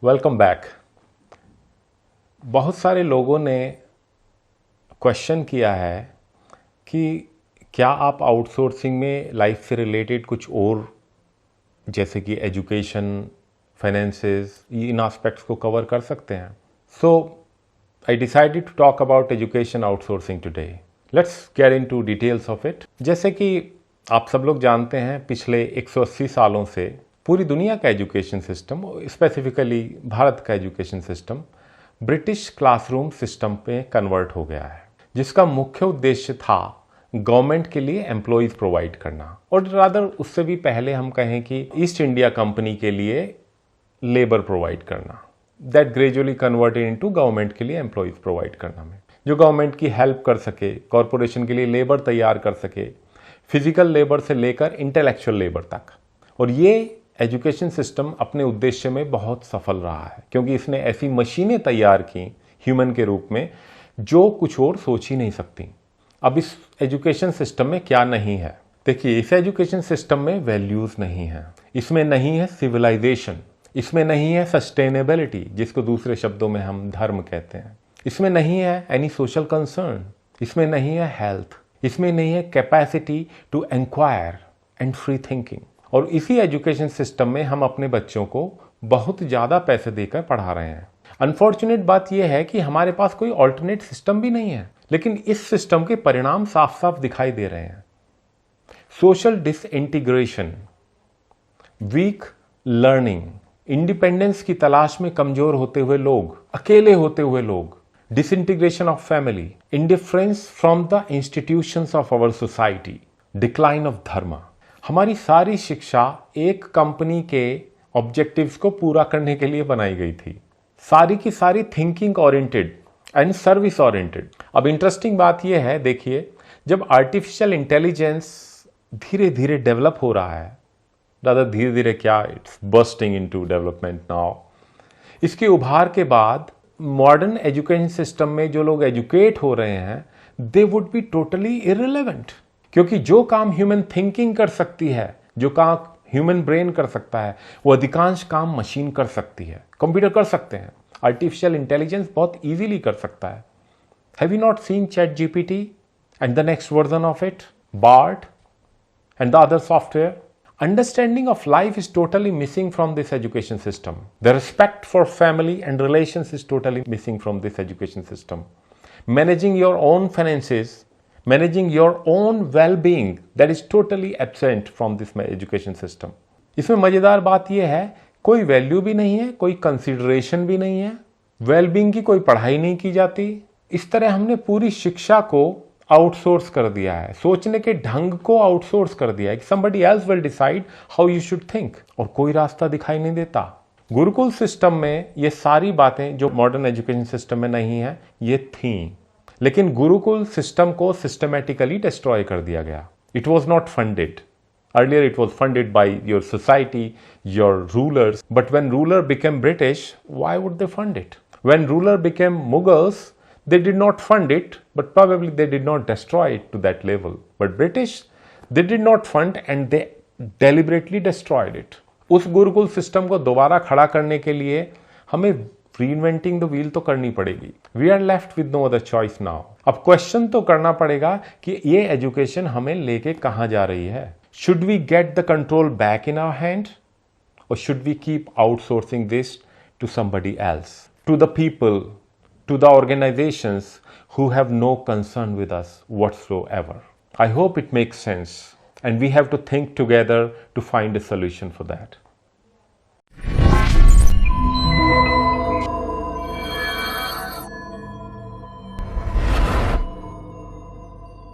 Welcome back. बहुत सारे लोगों ने क्वेश्चन किया है कि क्या आप आउटसोर्सिंग में लाइफ से रिलेटेड कुछ और जैसे कि एजुकेशन, फाइनेंसेस, इन एस्पेक्ट्स को कवर कर सकते हैं। So I decided to talk about education outsourcing today. Let's get into details of it. जैसे कि आप सब लोग जानते हैं, पिछले 180 सालों से पूरी दुनिया का एजुकेशन सिस्टम, स्पेसिफिकली भारत का education system British classroom system पे कन्वर्ट हो गया है, जिसका मुख्य उद्देश्य था गवर्नमेंट के लिए एम्प्लॉयज प्रोवाइड करना, और रादर उससे भी पहले हम कहें कि ईस्ट इंडिया कंपनी के लिए लेबर प्रोवाइड करना। That gradually converted into government के लिए एम्प्लॉयज प्रोवाइड करना में, जो गवर्नमेंट की हेल्प कर सके, कॉरपोरेशन के लिए लेबर तैयार कर सके, फिजिकल लेबर से लेकर इंटेलेक्चुअल लेबर तक। और ये एजुकेशन सिस्टम अपने उद्देश्य में बहुत सफल रहा है, क्योंकि इसने ऐसी मशीनें तैयार की ह्यूमन के रूप में जो कुछ और सोच ही नहीं सकती। अब इस एजुकेशन सिस्टम में क्या नहीं है? देखिए, इस एजुकेशन सिस्टम में वैल्यूज नहीं है, इसमें नहीं है सिविलाइजेशन, इसमें नहीं है सस्टेनेबिलिटी, जिसको दूसरे शब्दों में हम धर्म कहते हैं, इसमें नहीं है एनी सोशल कंसर्न, इसमें नहीं है हेल्थ, इसमें नहीं है capacity to inquire and free thinking. और इसी एजुकेशन सिस्टम में हम अपने बच्चों को बहुत ज़्यादा पैसे देकर पढ़ा रहे हैं। अनफॉर्चुनेट बात यह है कि हमारे पास कोई ऑल्टरनेट सिस्टम भी नहीं है, लेकिन इस सिस्टम के परिणाम साफ साफ दिखाई दे रहे हैं। Social disintegration, weak learning, independence की तलाश में कमजोर होते हुए लोग, अकेले होते हुए लोग, disintegration of family, indifference from the institutions of our society, decline of dharma. हमारी सारी शिक्षा एक कंपनी के ऑब्जेक्टिव्स को पूरा करने के लिए बनाई गई थी, सारी की सारी thinking oriented and service oriented. अब इंटरेस्टिंग बात यह है, देखिए, जब आर्टिफिशियल इंटेलिजेंस धीरे धीरे डेवलप हो रहा है, ज़्यादा धीरे धीरे क्या, it's bursting into development now. इसके उभार के बाद मॉडर्न एजुकेशन सिस्टम में जो लोग एजुकेट हो रहे हैं, they would be totally irrelevant, क्योंकि जो काम ह्यूमन थिंकिंग कर सकती है, जो काम ह्यूमन ब्रेन कर सकता है, वो अधिकांश काम मशीन कर सकती है, कंप्यूटर कर सकते हैं। आर्टिफिशियल इंटेलिजेंस बहुत इजीली कर सकता है। Have you not seen chat GPT and the next version of it, BART and the other software? Understanding of life is totally missing from this education system. The respect for family and relations is totally missing from this education system. Managing your own finances, managing your own well-being, that is totally absent from this education system. इसमें मजेदार बात यह है, कोई value भी नहीं है, कोई कंसिडरेशन भी नहीं है, वेलबींग की कोई पढ़ाई नहीं की जाती। इस तरह हमने पूरी शिक्षा को आउटसोर्स कर दिया है, सोचने के ढंग को आउटसोर्स कर दिया है कि somebody else will decide how you should think, और कोई रास्ता दिखाई नहीं देता। गुरुकुल सिस्टम में ये सारी बातें जो मॉडर्न एजुकेशन सिस्टम में नहीं है, ये थी, लेकिन गुरुकुल सिस्टम को सिस्टमैटिकली डिस्ट्रॉय कर दिया गया। It was not funded. Earlier it was funded by your society, your rulers, but when ruler became British, why would they fund it? When ruler became Mughals, they did not fund it, but probably they did not destroy it to that level. But British, they did not fund and they deliberately destroyed it. उस Gurukul system को दोबारा खड़ा करने के लिए हमें reinventing the wheel तो करनी पड़ेगी। We are left with no other choice now. अब क्वेश्चन तो करना पड़ेगा कि ये एजुकेशन हमें लेके कहाँ जा रही है? Should we get the control back in our hand, or should we keep outsourcing this to somebody else, to the people, to the organizations who have no concern with us whatsoever? I hope it makes sense, and we have to think together to find a solution for that.